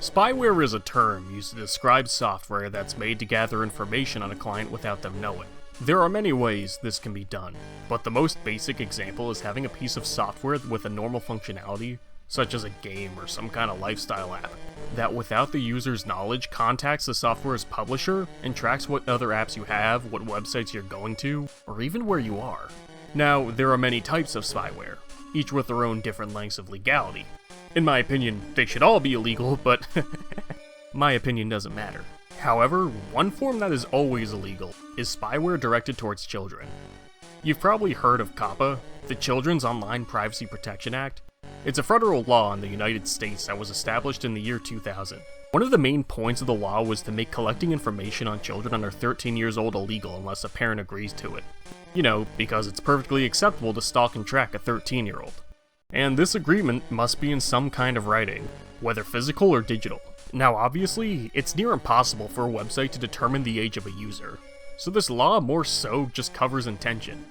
Spyware is a term used to describe software that's made to gather information on a client without them knowing. There are many ways this can be done, but the most basic example is having a piece of software with a normal functionality, such as a game or some kind of lifestyle app, that without the user's knowledge contacts the software's publisher and tracks what other apps you have, what websites you're going to, or even where you are. Now, there are many types of spyware, each with their own different lengths of legality. In my opinion, they should all be illegal, but my opinion doesn't matter. However, one form that is always illegal is spyware directed towards children. You've probably heard of COPPA, the Children's Online Privacy Protection Act. It's a federal law in the United States that was established in the year 2000. One of the main points of the law was to make collecting information on children under 13 years old illegal unless a parent agrees to it. You know, because it's perfectly acceptable to stalk and track a 13-year-old. And this agreement must be in some kind of writing, whether physical or digital. Now obviously, it's near impossible for a website to determine the age of a user, so this law more so just covers intention.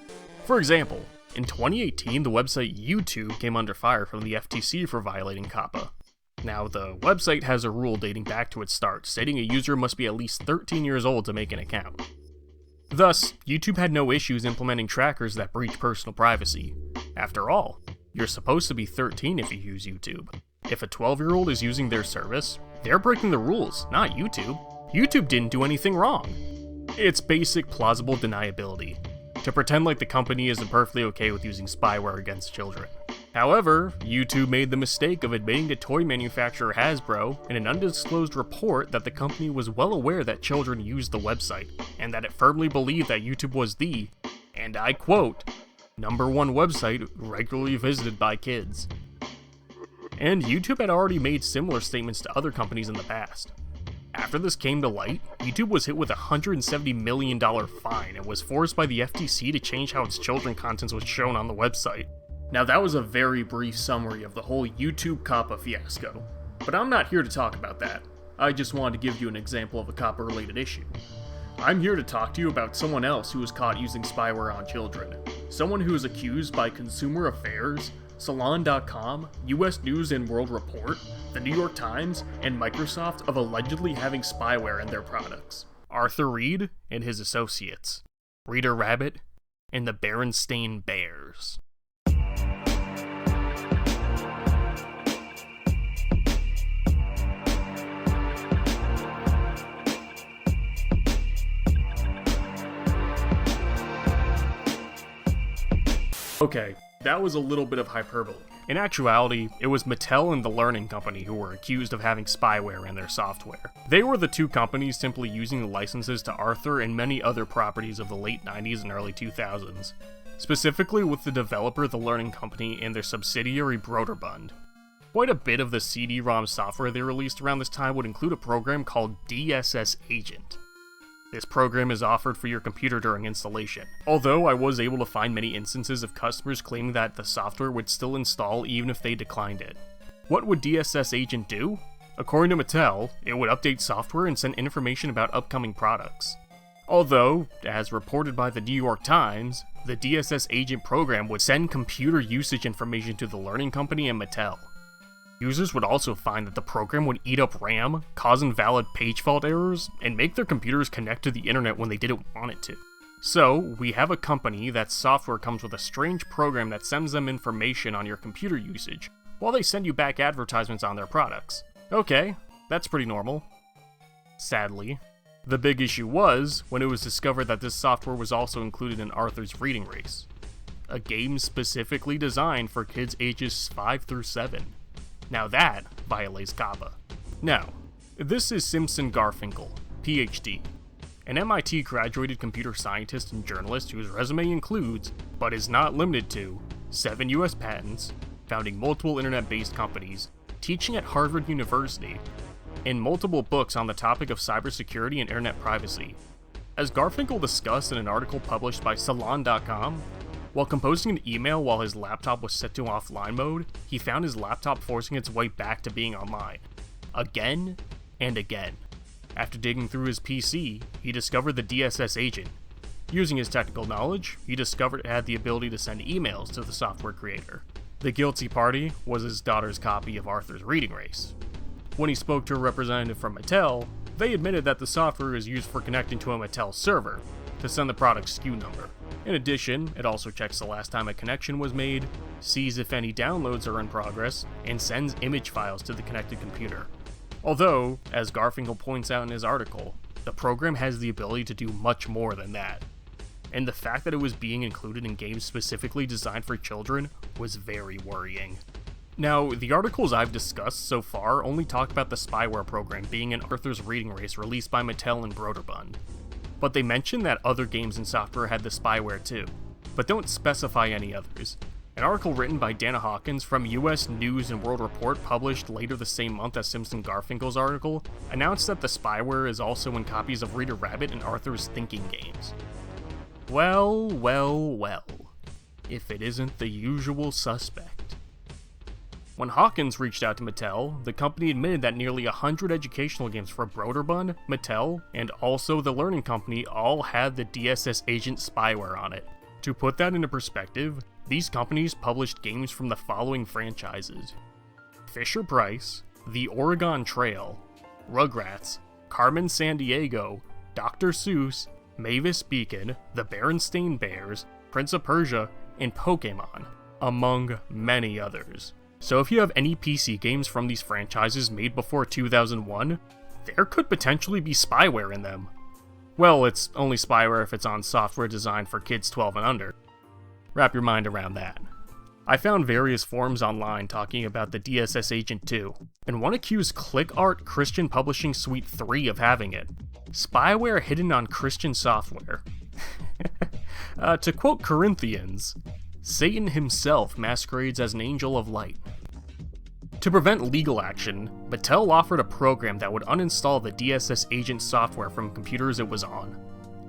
For example, in 2018 the website YouTube came under fire from the FTC for violating COPPA. Now the website has a rule dating back to its start, stating a user must be at least 13 years old to make an account. Thus, YouTube had no issues implementing trackers that breach personal privacy. After all, you're supposed to be 13 if you use YouTube. If a 12-year-old is using their service, they're breaking the rules, not YouTube. YouTube didn't do anything wrong. It's basic plausible deniability, to pretend like the company isn't perfectly okay with using spyware against children. However, YouTube made the mistake of admitting to toy manufacturer Hasbro in an undisclosed report that the company was well aware that children used the website, and that it firmly believed that YouTube was the, and I quote, #1 website regularly visited by kids. And YouTube had already made similar statements to other companies in the past. After this came to light, YouTube was hit with a $170 million fine and was forced by the FTC to change how its children content was shown on the website. Now that was a very brief summary of the whole YouTube COPPA fiasco, but I'm not here to talk about that. I just wanted to give you an example of a COPPA related issue. I'm here to talk to you about someone else who was caught using spyware on children. Someone who is accused by Consumer Affairs, Salon.com, US News and World Report, the New York Times, and Microsoft of allegedly having spyware in their products. Arthur Reed and his associates, Reader Rabbit, and the Berenstain Bears. Okay, that was a little bit of hyperbole. In actuality, it was Mattel and the Learning Company who were accused of having spyware in their software. They were the two companies simply using the licenses to Arthur and many other properties of the late 90s and early 2000s, specifically with the developer The Learning Company and their subsidiary Broderbund. Quite a bit of the CD-ROM software they released around this time would include a program called DSS Agent. This program is offered for your computer during installation, although I was able to find many instances of customers claiming that the software would still install even if they declined it. What would DSS Agent do? According to Mattel, it would update software and send information about upcoming products. Although, as reported by the New York Times, the DSS Agent program would send computer usage information to the Learning Company and Mattel. Users would also find that the program would eat up RAM, cause invalid page fault errors, and make their computers connect to the internet when they didn't want it to. So, we have a company that software comes with a strange program that sends them information on your computer usage, while they send you back advertisements on their products. Okay, that's pretty normal. Sadly, the big issue was when it was discovered that this software was also included in Arthur's Reading Race, a game specifically designed for kids ages 5 through 7. Now that violates COPPA. Now, this is Simpson Garfinkel, PhD, an MIT graduated computer scientist and journalist whose resume includes, but is not limited to, 7 US patents, founding multiple internet-based companies, teaching at Harvard University, and multiple books on the topic of cybersecurity and internet privacy. As Garfinkel discussed in an article published by Salon.com, while composing an email while his laptop was set to offline mode, he found his laptop forcing its way back to being online. Again and again. After digging through his PC, he discovered the DSS Agent. Using his technical knowledge, he discovered it had the ability to send emails to the software creator. The guilty party was his daughter's copy of Arthur's Reading Race. When he spoke to a representative from Mattel, they admitted that the software is used for connecting to a Mattel server to send the product's SKU number. In addition, it also checks the last time a connection was made, sees if any downloads are in progress, and sends image files to the connected computer. Although, as Garfinkel points out in his article, the program has the ability to do much more than that. And the fact that it was being included in games specifically designed for children was very worrying. Now, the articles I've discussed so far only talk about the Spyware program being in Arthur's Reading Race released by Mattel and Broderbund. But they mention that other games and software had the spyware too, but don't specify any others. An article written by Dana Hawkins from US News and World Report published later the same month as Simpson Garfinkel's article announced that the spyware is also in copies of Reader Rabbit and Arthur's Thinking games. Well, if it isn't the usual suspect. When Hawkins reached out to Mattel, the company admitted that nearly 100 educational games for Broderbund, Mattel, and also the Learning Company all had the DSS Agent spyware on it. To put that into perspective, these companies published games from the following franchises: Fisher-Price, The Oregon Trail, Rugrats, Carmen Sandiego, Dr. Seuss, Mavis Beacon, The Berenstain Bears, Prince of Persia, and Pokemon, among many others. So if you have any PC games from these franchises made before 2001, there could potentially be spyware in them. Well, it's only spyware if it's on software designed for kids 12 and under. Wrap your mind around that. I found various forums online talking about the DSS Agent 2, and one accused ClickArt Christian Publishing Suite 3 of having it. Spyware hidden on Christian software. To quote Corinthians, Satan himself masquerades as an angel of light. To prevent legal action, Mattel offered a program that would uninstall the DSS Agent software from computers it was on.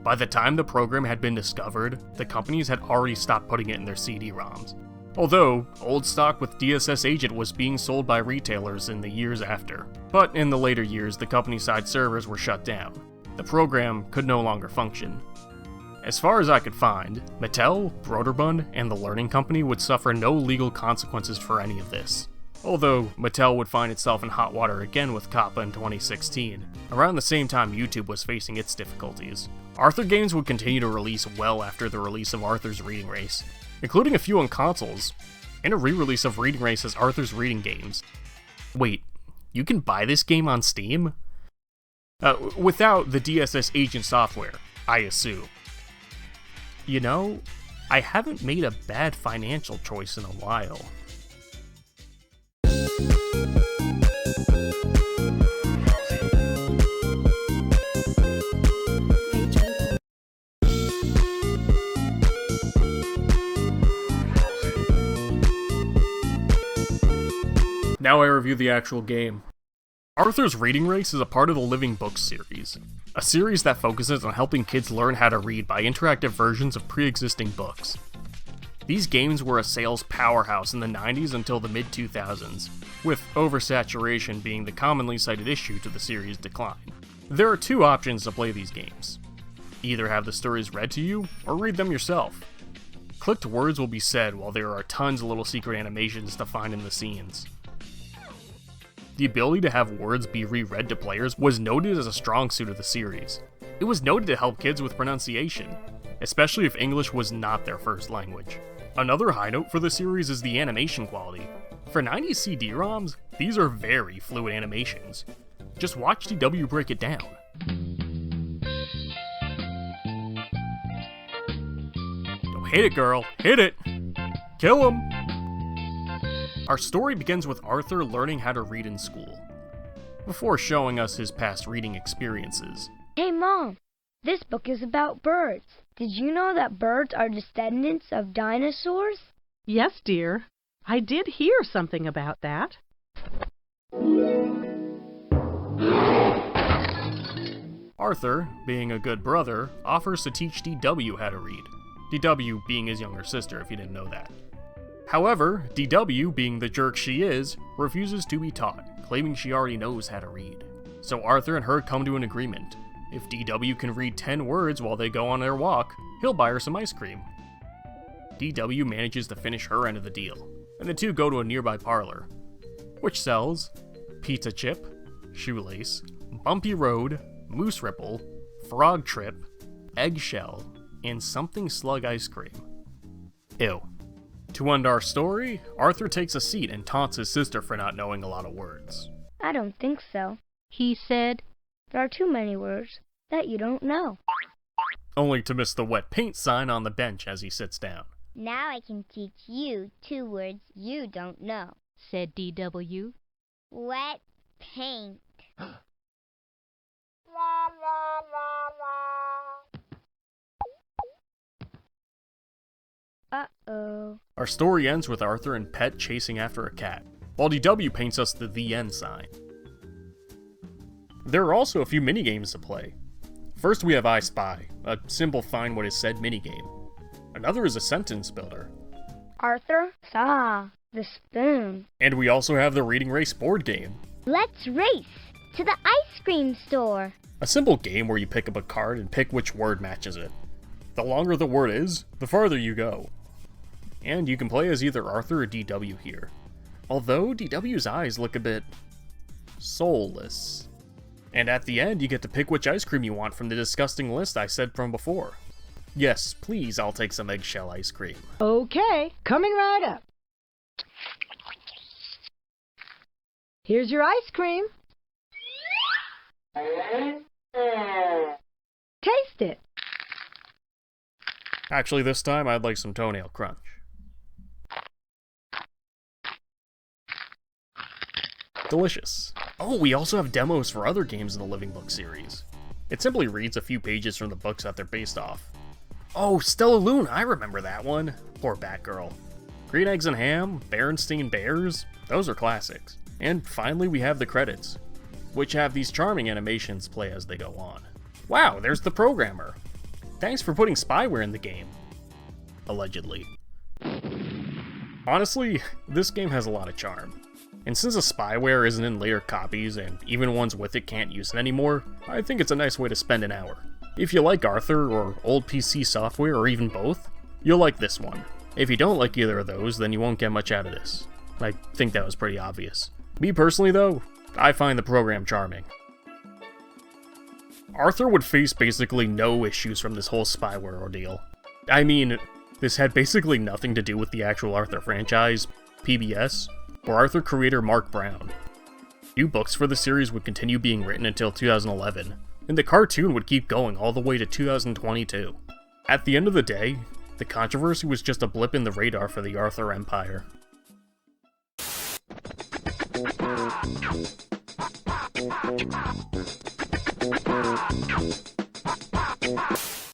By the time the program had been discovered, the companies had already stopped putting it in their CD-ROMs. Although, old stock with DSS Agent was being sold by retailers in the years after. But in the later years, the company-side servers were shut down. The program could no longer function. As far as I could find, Mattel, Broderbund, and the Learning Company would suffer no legal consequences for any of this. Although, Mattel would find itself in hot water again with COPPA in 2016, around the same time YouTube was facing its difficulties. Arthur games would continue to release well after the release of Arthur's Reading Race, including a few on consoles, and a re-release of Reading Race as Arthur's Reading Games. Wait, you can buy this game on Steam? Without the DSS Agent software, I assume. You know, I haven't made a bad financial choice in a while. Now I review the actual game. Arthur's Reading Race is a part of the Living Books series, a series that focuses on helping kids learn how to read by interactive versions of pre-existing books. These games were a sales powerhouse in the 90s until the mid-2000s, with oversaturation being the commonly cited issue to the series' decline. There are two options to play these games. Either have the stories read to you, or read them yourself. Clicked words will be said while there are tons of little secret animations to find in the scenes. The ability to have words be reread to players was noted as a strong suit of the series. It was noted to help kids with pronunciation, especially if English was not their first language. Another high note for the series is the animation quality. For 90s CD-ROMs, these are very fluid animations. Just watch DW break it down. Oh, hit it, girl, hit it! Kill him! Our story begins with Arthur learning how to read in school, before showing us his past reading experiences. Hey Mom, this book is about birds. Did you know that birds are descendants of dinosaurs? Yes, dear. I did hear something about that. Arthur, being a good brother, offers to teach DW how to read. DW being his younger sister, if you didn't know that. However, DW, being the jerk she is, refuses to be taught, claiming she already knows how to read. So Arthur and her come to an agreement. If DW can read 10 words while they go on their walk, he'll buy her some ice cream. DW manages to finish her end of the deal, and the two go to a nearby parlor, which sells pizza chip, Shoelace, Bumpy Road, Moose Ripple, Frog Trip, Eggshell, and Something Slug Ice Cream. Ew. To end our story, Arthur takes a seat and taunts his sister for not knowing a lot of words. I don't think so. He said, There are too many words that you don't know. Only to miss the wet paint sign on the bench as he sits down. Now I can teach you 2 words you don't know. said DW. Wet paint. Uh-oh. Our story ends with Arthur and Pet chasing after a cat, while DW paints us the end sign. There are also a few minigames to play. First we have I Spy, a simple find what is said minigame. Another is a sentence builder. Arthur saw the spoon. And we also have the Reading Race board game, Let's race to the ice cream store. a simple game where you pick up a card and pick which word matches it. The longer the word is, the farther you go. And you can play as either Arthur or DW here. Although DW's eyes look a bit soulless. And at the end, you get to pick which ice cream you want from the disgusting list I said from before. Yes, please, I'll take some eggshell ice cream. Okay, coming right up. Here's your ice cream. Taste it. Actually, this time I'd like some toenail crunch. Delicious. Oh, we also have demos for other games in the Living Book series. It simply reads a few pages from the books that they're based off. Oh, Stella Loon, I remember that one. Poor Batgirl. Green Eggs and Ham, Berenstain Bears, those are classics. And finally we have the credits, which have these charming animations play as they go on. Wow, there's the programmer. Thanks for putting spyware in the game. Allegedly. Honestly, this game has a lot of charm. And since the spyware isn't in later copies, and even ones with it can't use it anymore, I think it's a nice way to spend an hour. If you like Arthur, or old PC software, or even both, you'll like this one. If you don't like either of those, then you won't get much out of this. I think that was pretty obvious. Me personally though, I find the program charming. Arthur would face basically no issues from this whole spyware ordeal. I mean, this had basically nothing to do with the actual Arthur franchise, PBS, or Arthur creator Mark Brown. New books for the series would continue being written until 2011, and the cartoon would keep going all the way to 2022. At the end of the day, the controversy was just a blip in the radar for the Arthur Empire.